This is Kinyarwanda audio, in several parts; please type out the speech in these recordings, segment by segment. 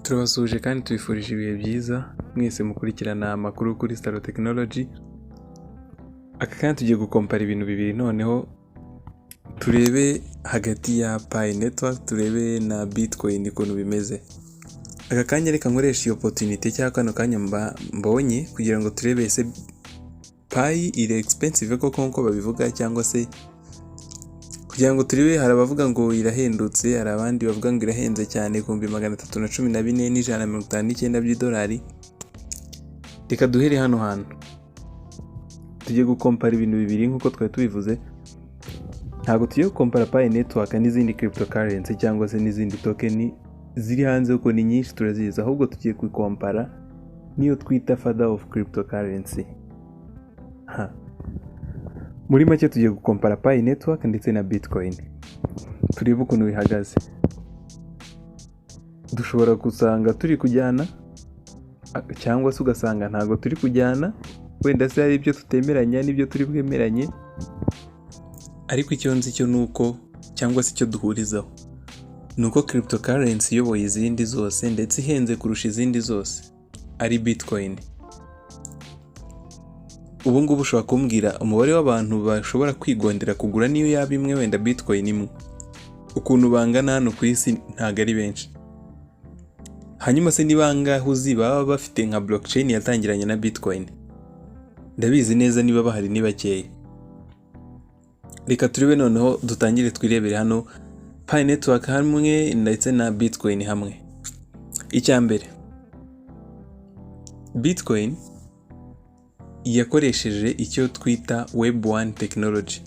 Turabasuhuje kandi tubifurije ibihe byiza mwese mukurikirana amakuru kuri Staro Technology. Aka kandi tugiye gukompara ibintu bibiri, noneho turebe hagati ya Pi Network, turebe na Bitcoin ukuntu bimeze. Aka kanya reka nkoresha iyo opportunity cyangwa kano kanya mbonye kugira ngo turebe ese Pi iri expensive koko nko babivuga, cyangwa se kugira ngo turebe. Hari abavuga ngo irahendutse, hari abandi bavuga ngo irahenze cyane ku 314,159 by'idolari. Reka duhere hano hantu, tugiye gukompara ibintu bibiri nkuko twari tubivuze. Ntabwo tugiye gukompara Pi Network n'izindi cryptocurrency cyangwa se n'izindi token ziri hanze kuko ni nyinshi turazizi, ahubwo tugiye gukompara niyo twita father of cryptocurrency. Muri make tugiye gukompara Pi Network ndetse na Bitcoin, turebe ukuntu bihagaze. Dushobora gusanga turi kujyana cyangwa se ugasanga ntabwo turi kujyana, wenda se hari ibyo tutemeranya n'ibyo turi bwemeranye, ariko icyo nzi cyo nuko, cyangwa se icyo duhurizaho, nuko cryptocurrency iyoboye izindi zose ndetse ihenze kurusha izindi zose ari Bitcoin. Ubu ngubu ushobora kumbwira umubare w'abantu bashobora kwigondera kugura niyo yaba imwe, wenda Bitcoin imwe, ukuntu bangana hano ku isi ntabwo ari benshi. Hanyuma se ni bangahe uzi baba bafite nka blockchain yatangiranye na Bitcoin? Ndabizi neza niba bahari ni bakeya. Reka turebe noneho, dutangire twirebere hano Pi Network hamwe ndetse na Bitcoin hamwe. Icya mbere, Bitcoin yakoresheje icyo twita Web 1 technology,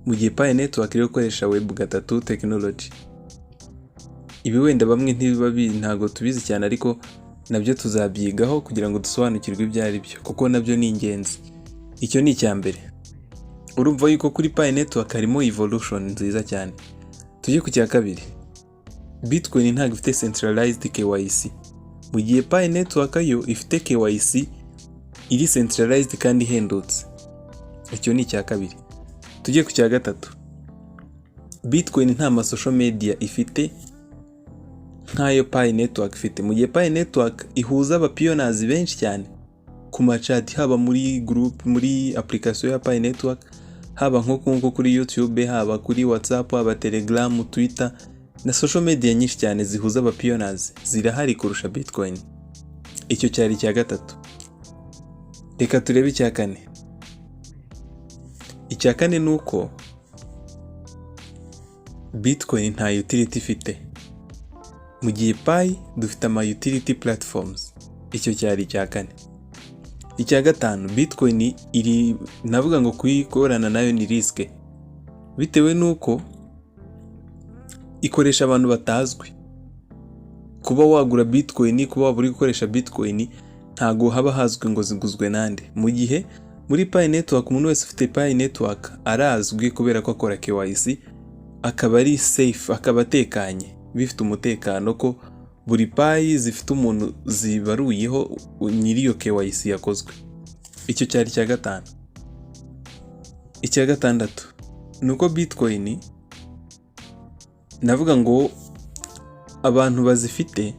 mu gihe Pi Network iri gukoresha Web 3 technology. Ibi wenda bamwe ntago tubizi cyane, ariko nabyo tuzabyigaho kugira ngo dusobanukirwe ibyo ari byo, kuko nabyo ni ingenzi. Icyo ni icya mbere. Urumva yuko kuri Pi Network harimo evolution nziza cyane. Tujye ku cya kabiri, Bitcoin ntabwo ifite centralized KYC, mu gihe Pi Network yo ifite KYC iri centralized kandi ihendutse. Icyo ni icya kabiri. Tujye ku cya gatatu, Bitcoin nta social media ifite nk'ayo Pi Network ifite, mu gihe Pi Network ihuza abapioneers benshi cyane ku machat, haba muri group, muri application ya Pi Network, haba nko kuri YouTube, haba kuri WhatsApp, haba Telegram, Twitter na social media nyinshi cyane zihuza abapioneers zirahari kurusha Bitcoin. Icyo cyari icya gatatu. Reka turebe icya kane. Icya kane ni uko Bitcoin nta utility ifite, mu gihe Pi dufite ama utility platforms. Icyo cyari icya kane. Icya gatanu, Bitcoin iri, navuga ngo kuyikorana nayo ni risk, bitewe nuko ikoresha abantu batazwi. Kuba wagura Bitcoin, kuba waburi gukoresha Bitcoin, ntago haba hazwi ngo ziguzwe nande. Mu gihe muri Pi Network umuntu wese ufite Pi Network arazwi kubera ko akora KYC, akaba ari safe, akaba atekanye, bifite umutekano ko buri Pi zifite umuntu zibaruyeho nyiri iyo KYC yakozwe. Icyo cyari icya gatanu. Icya gatandatu nuko Bitcoin, navuga ngo abantu bazifite,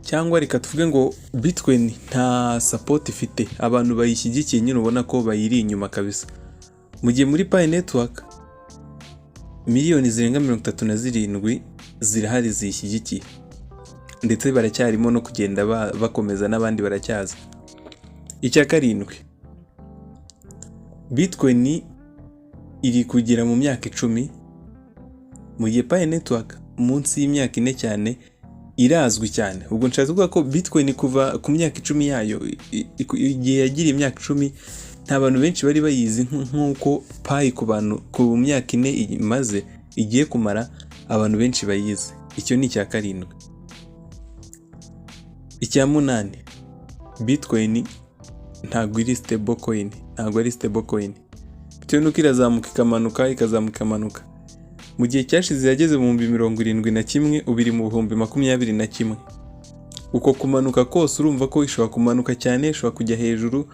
cyangwa reka tuvuge ngo Bitcoin nta support ifite, abantu bayishyigikiye nyine ubona ko bayiri inyuma kabisa. Mu gihe muri Pi Network miliyoni zirenga 37 zirahari zishyigikiye, ndetse baracyarimo no kugenda bakomeza, n'abandi baracyaza. Icya karindwi, Bitcoin iri kugira mu myaka 10, mu gihe Pi Network munsi y'imyaka 4 cyane irazwi cyane. Ubwo nshatse kuvuga ko Bitcoin kuva ku myaka 10 yayo, igihe yagira imyaka 10, nta bantu benshi bari bayizi nk'uko Pi ku myaka 4 imaze igiye kumara abantu benshi bayizi. Icyo ni icya karindwi. Icya munani, Bitcoin ntabwo iri stable coin, ntabwo ari stable coin, bitewe nuko irazamuka ikamanuka, ikazamuka ikamanuka. Mu gihe cyashize yageze mu 71, ubu iri mu 21. Uko kumanuka kose urumva ko ishobora kumanuka cyane, ishobora kujya hejuru,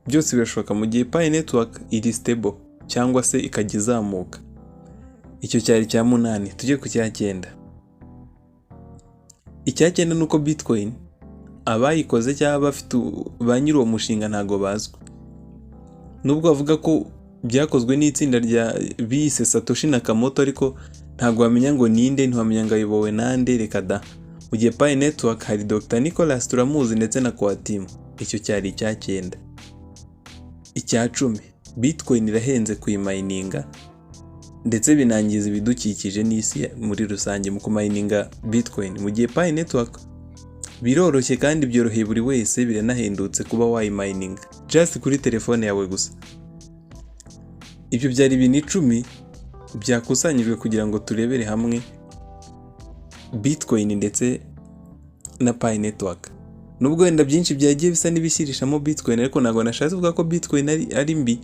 byose birashoboka. Mu gihe Pi Network iri stable cyangwa se ikajya izamuka. Icyo cyari cya 8. Tujye ku cya 9. Icyakenda ni uko Bitcoin abayikoze cyangwa bafite ba nyiri uwo mushinga ntago bazwi. Nubwo bavuga ko byakozwe n'itsinda rya bise Satoshi Nakamoto, ariko ntabwo wamenya ngo ninde, ntiwamenya ngo ayobowe nande, reka da. Mu gihe Pi Network hari Dr. Nicholas turamuzi ndetse na Coatimu. Icyo cyari icyacyenda. Icya 10, Bitcoin irahenze kuyimayininga ndetse binangiza ibidukikije n'isi muri rusange mu kumayininga Bitcoin. Mu gihe Pi Network biroroshye kandi byoroheye buri wese, biranahendutse kuba wayimayininga just kuri telefone yawe gusa. Ibyo byari ibintu 10 byakusanyijwe kugira ngo turebere hamwe Bitcoin ndetse na Pi Network. Nubwo wenda byinshi byagiye bisa n'ibishyirishamo Bitcoin, ariko ntabwo nashatse kuvuga ko Bitcoin ari mbi,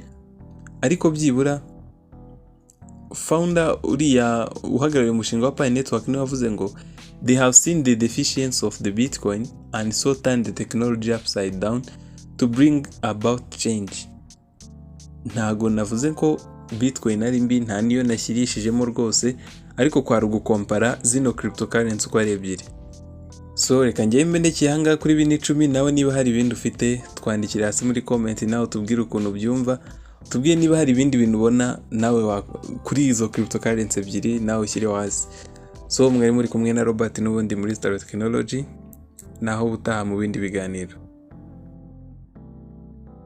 ariko byibura founder uriya uhagarariye umushinga wa Pi Network niwe wavuze ngo they have seen the deficiency of the Bitcoin and so turned the technology upside down to bring about change. Ntago navuze ko Bitcoin ari mbi, nta niyo nashyirishijemo rwose, ariko kwari ugukompara zino cryptocurrency uko ari ebyiri. So reka njye mbendekeye ahangaha kuri bini 10. Nawe niba hari ibindi ufite twandikira hasi muri comment, nawe tubwire ukuntu byumva, tubwire niba hari ibindi bintu ubona nawe kuri izo cryptocurrency ebyiri nawe ushyire hasi. So mwari muri kumwe na Robert n'ubundi muri Star Technology, naho ubutaha mu bindi biganiro.